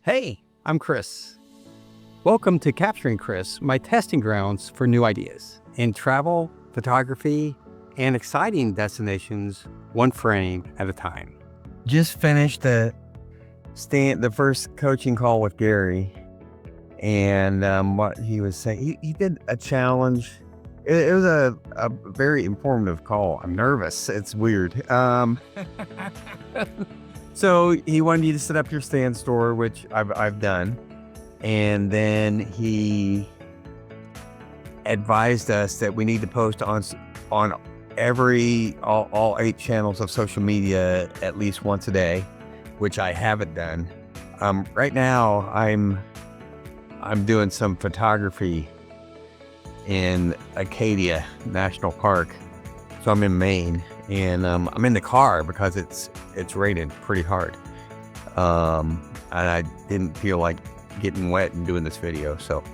Hey, I'm Chris. Welcome to Capturing Chris, my testing grounds for new ideas in travel, photography, and exciting destinations, one frame at a time. Just finished the first coaching call with Gary, and what he was saying, he did a challenge. It was a very informative call. I'm nervous. It's weird. So he wanted you to set up your Stan Store, which I've done. And then he advised us that we need to post on all 8 channels of social media at least once a day, which I haven't done. Right now I'm doing some photography in Acadia National Park. So I'm in Maine, and I'm in the car because it's raining pretty hard. And I didn't feel like getting wet and doing this video, so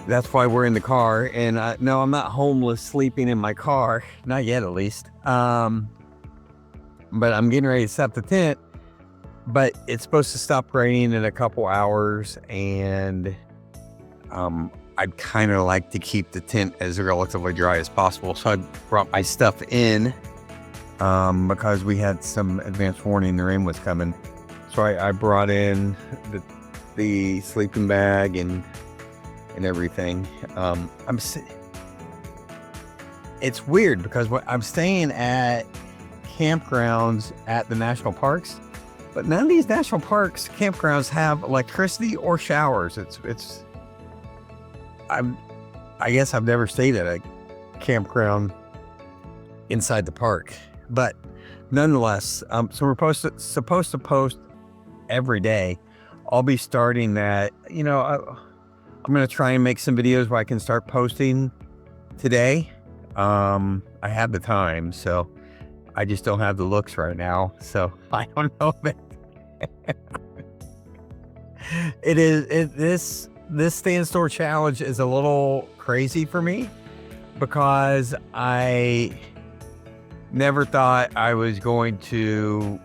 that's why we're in the car. And no, I'm not homeless sleeping in my car, not yet at least. But I'm getting ready to set up the tent, but it's supposed to stop raining in a couple hours, and I'd kind of like to keep the tent as relatively dry as possible. So I brought my stuff in because we had some advance warning the rain was coming. So I brought in the sleeping bag and everything. It's weird because I'm staying at campgrounds at the national parks, but none of these national parks campgrounds have electricity or showers. I guess I've never stayed at a campground inside the park, but nonetheless, so we're supposed to post every day. I'll be starting that, I'm going to try and make some videos where I can start posting today. I have the time, so I just don't have the looks right now. So I don't know if this Stan Store challenge is a little crazy for me because I never thought I was going to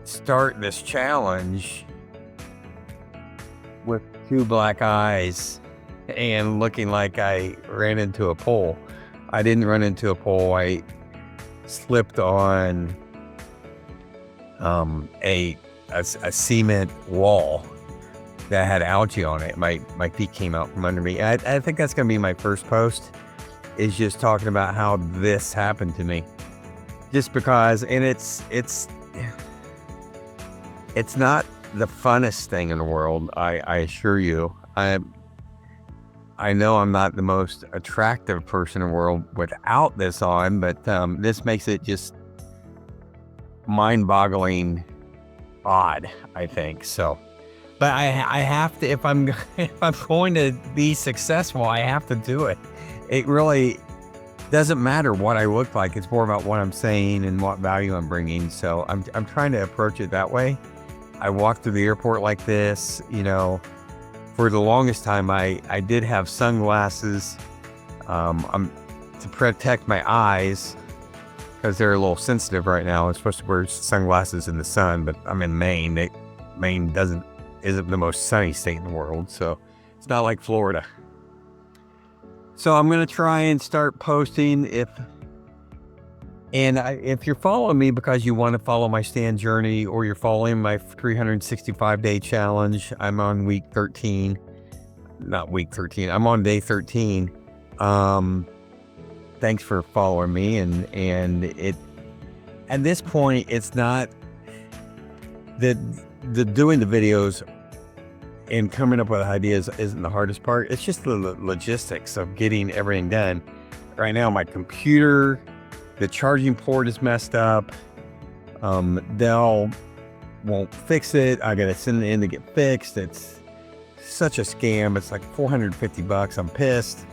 start this challenge with 2 black eyes and looking like I ran into a pole. I didn't run into a pole. I slipped on a cement wall that had algae on it. My feet came out from under me. I think that's going to be my first post, is just talking about how this happened to me. Just because, and it's not the funnest thing in the world, I assure you. I know I'm not the most attractive person in the world without this on, but this makes it just mind-boggling odd, I think. So, but I have to, if I'm going to be successful, I have to do it. It really doesn't matter what I look like. It's more about what I'm saying and what value I'm bringing. So I'm trying to approach it that way. I walked through the airport like this, for the longest time. I did have sunglasses to protect my eyes because they're a little sensitive right now. I'm supposed to wear sunglasses in the sun, but I'm in Maine. Maine isn't the most sunny state in the world, so it's not like Florida. So I'm going to try and start posting if you're following me because you want to follow my Stan journey, or you're following my 365-day challenge. I'm on week 13. Not week 13. I'm on day 13. Thanks for following me. And it, at this point, it's not the doing the videos and coming up with ideas isn't the hardest part. It's just the logistics of getting everything done. Right now, my computer, the charging port is messed up. Dell won't fix it. I gotta send it in to get fixed. It's such a scam. It's like $450. I'm pissed,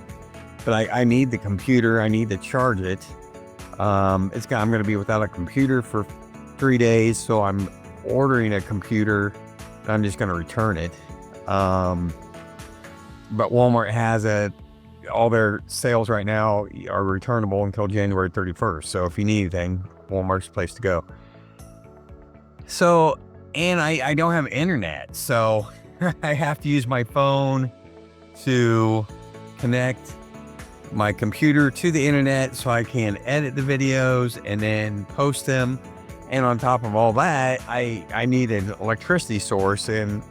but I need the computer. I need to charge it. I'm gonna be without a computer for 3 days, so I'm ordering a computer. I'm just gonna return it. But Walmart has all their sales right now are returnable until January 31st. So if you need anything, Walmart's the place to go. So and I don't have internet, so I have to use my phone to connect my computer to the internet so I can edit the videos and then post them. And on top of all that, I need an electricity source, and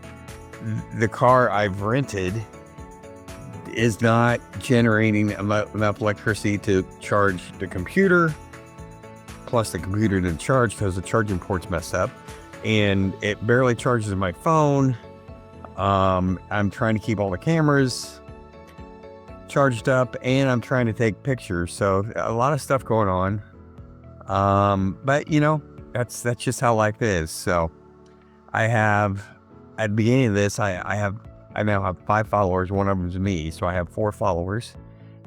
the car I've rented is not generating enough electricity to charge the computer, plus the computer didn't charge because the charging port's messed up, and it barely charges my phone. I'm trying to keep all the cameras charged up, and I'm trying to take pictures, so a lot of stuff going on. But you know, that's just how life is. So I have, at the beginning of this, I now have 5 followers. One of them is me, so I have 4 followers.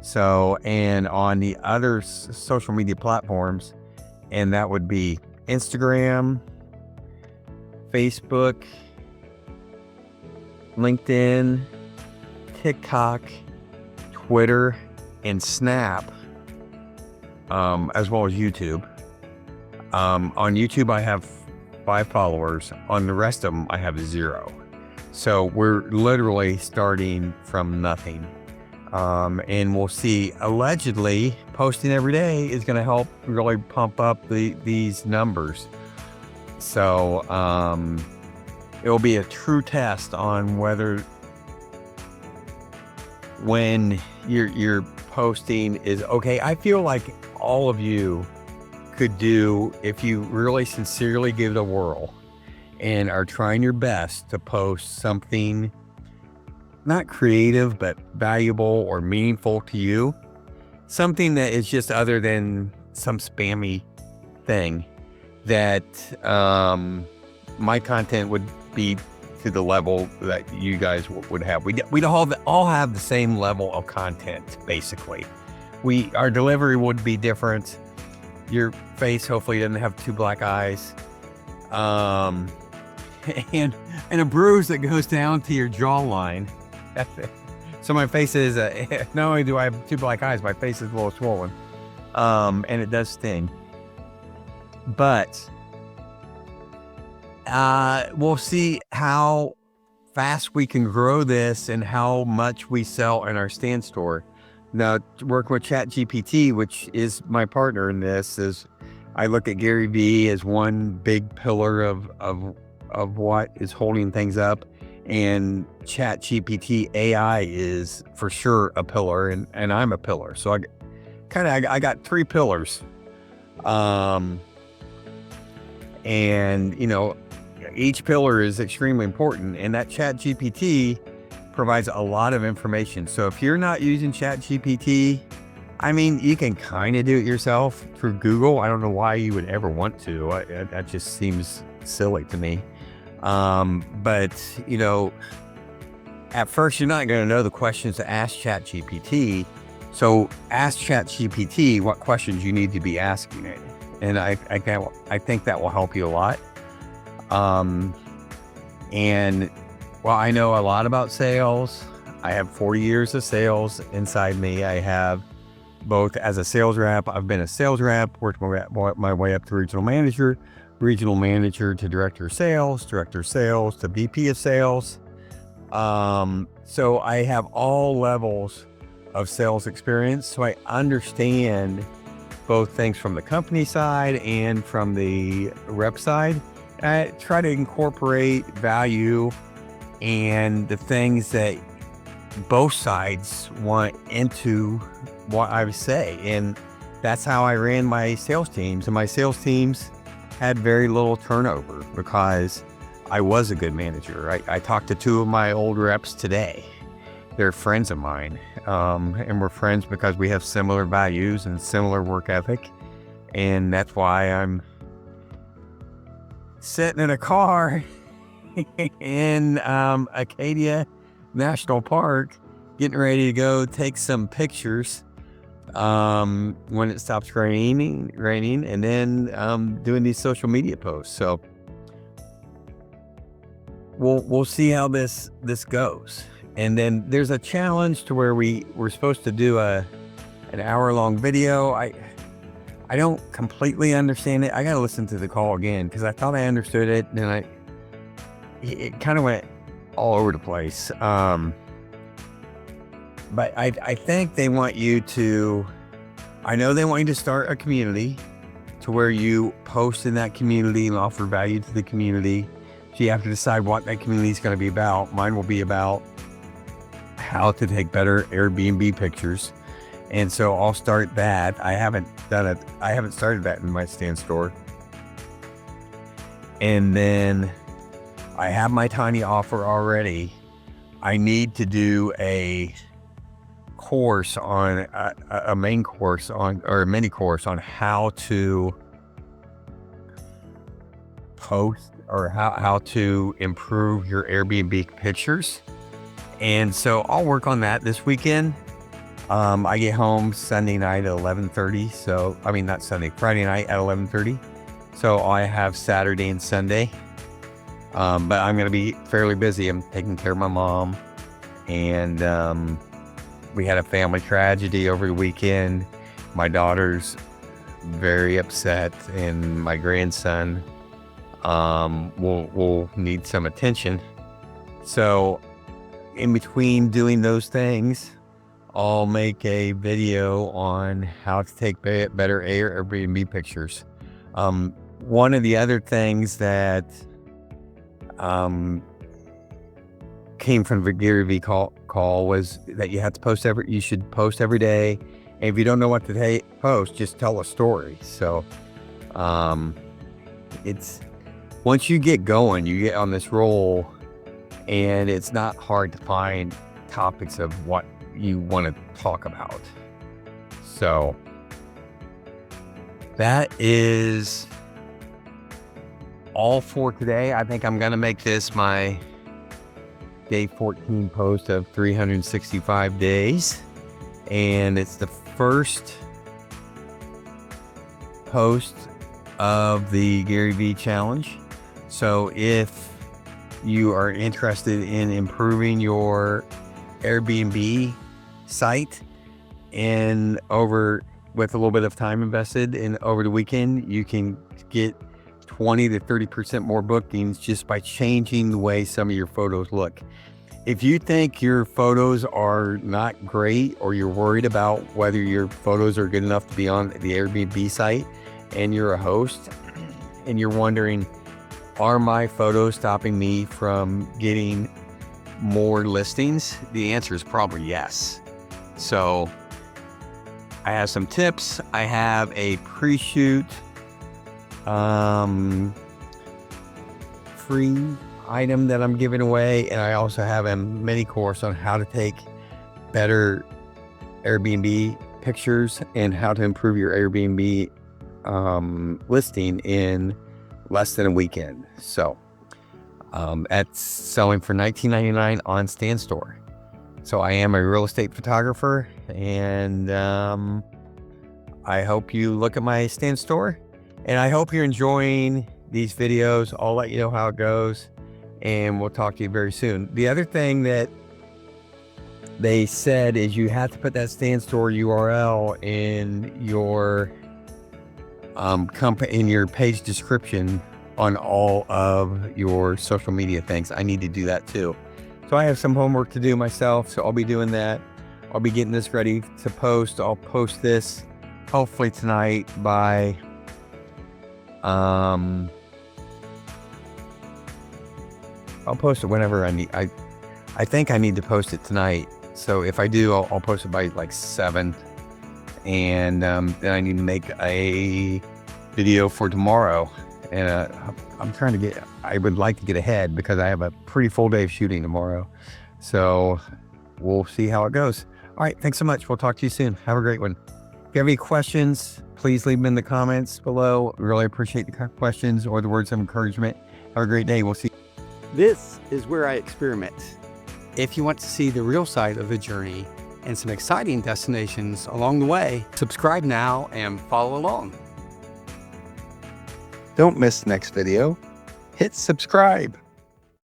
So, and on the other social media platforms, and that would be Instagram, Facebook, LinkedIn, TikTok, Twitter, and Snap, as well as YouTube. On YouTube, I have 5 followers. On the rest of them, I have 0. So we're literally starting from nothing. And we'll see. Allegedly, posting every day is going to help really pump up these numbers. So it will be a true test on whether, when you're posting, is okay. I feel like all of you could do, if you really sincerely give it a whirl and are trying your best to post something not creative but valuable or meaningful to you, something that is just other than some spammy thing, that my content would be to the level that you guys would have. We'd all have the same level of content, basically. Our delivery would be different. Your face hopefully doesn't have 2 black eyes, and a bruise that goes down to your jawline. So my face is not only do I have 2 black eyes, my face is a little swollen, and it does sting. But we'll see how fast we can grow this and how much we sell in our Stan Store. Now, working with ChatGPT, which is my partner in this, is I look at Gary Vee as one big pillar of what is holding things up, and ChatGPT AI is for sure a pillar, and I'm a pillar. So I got 3 pillars, and you know, each pillar is extremely important, and that ChatGPT provides a lot of information. So if you're not using ChatGPT, I mean, you can kind of do it yourself through Google. I don't know why you would ever want to. That just seems silly to me. But you know, at first you're not going to know the questions to ask ChatGPT. So ask ChatGPT what questions you need to be asking it, and I think that will help you a lot. And well, I know a lot about sales. I have 40 years of sales inside me. I have both as a sales rep. I've been a sales rep, worked my way up to regional manager to director of sales to VP of sales. So I have all levels of sales experience. So I understand both things from the company side and from the rep side. I try to incorporate value and the things that both sides want into what I say. And that's how I ran my sales teams. And my sales teams had very little turnover because I was a good manager. I talked to 2 of my old reps today. They're friends of mine. And we're friends because we have similar values and similar work ethic. And that's why I'm sitting in a car in Acadia National Park, getting ready to go take some pictures when it stops raining, and then doing these social media posts. So we'll see how this goes. And then there's a challenge to where we're supposed to do an hour-long video. I don't completely understand it. I got to listen to the call again because I thought I understood it, and it kind of went all over the place. But I think they want you to, I know they want you to start a community to where you post in that community and offer value to the community. So you have to decide what that community is going to be about. Mine will be about how to take better Airbnb pictures. And so I'll start that. I haven't started that in my Stan Store. And then I have my tiny offer already. I need to do a course on a main course on, or a mini course on how to post or how to improve your Airbnb pictures. And so I'll work on that this weekend. I get home Sunday night at 11:30. So, I mean, not Sunday, Friday night at 11:30. So I have Saturday and Sunday. But I'm going to be fairly busy. I'm taking care of my mom, and we had a family tragedy over the weekend. My daughter's very upset, and my grandson will need some attention. So in between doing those things, I'll make a video on how to take better Airbnb pictures. One of the other things that came from the Gary Vee call was that you have to you should post every day. And if you don't know what to post, just tell a story. So it's, once you get going, you get on this roll, and it's not hard to find topics of what you want to talk about. So that is all for today. I think I'm going to make this my day 14 post of 365 days. And it's the first post of the Gary Vee challenge. So if you are interested in improving your Airbnb site and with a little bit of time invested and over the weekend, you can get 20 to 30% more bookings just by changing the way some of your photos look. If you think your photos are not great, or you're worried about whether your photos are good enough to be on the Airbnb site, and you're a host and you're wondering, are my photos stopping me from getting more listings? The answer is probably yes. So I have some tips. I have a pre-shoot free item that I'm giving away, and I also have a mini course on how to take better Airbnb pictures and how to improve your Airbnb listing in less than a weekend. So that's selling for $19.99 on Stan Store. So I am a real estate photographer, and I hope you look at my Stan Store, and I hope you're enjoying these videos. I'll let you know how it goes, and we'll talk to you very soon. The other thing that they said is you have to put that Stan Store URL in your in your page description on all of your social media things. I need to do that too. So I have some homework to do myself, so I'll be doing that. I'll be getting this ready to post. I'll post this hopefully tonight by I'll post it whenever I need. I think I need to post it tonight. So if I do, I'll post it by like 7. And then I need to make a video for tomorrow. And I would like to get ahead because I have a pretty full day of shooting tomorrow. So we'll see how it goes. All right. Thanks so much. We'll talk to you soon. Have a great one. If you have any questions, please leave them in the comments below. Really appreciate the questions or the words of encouragement. Have a great day. We'll see. This is where I experiment. If you want to see the real side of the journey and some exciting destinations along the way, subscribe now and follow along. Don't miss the next video. Hit subscribe.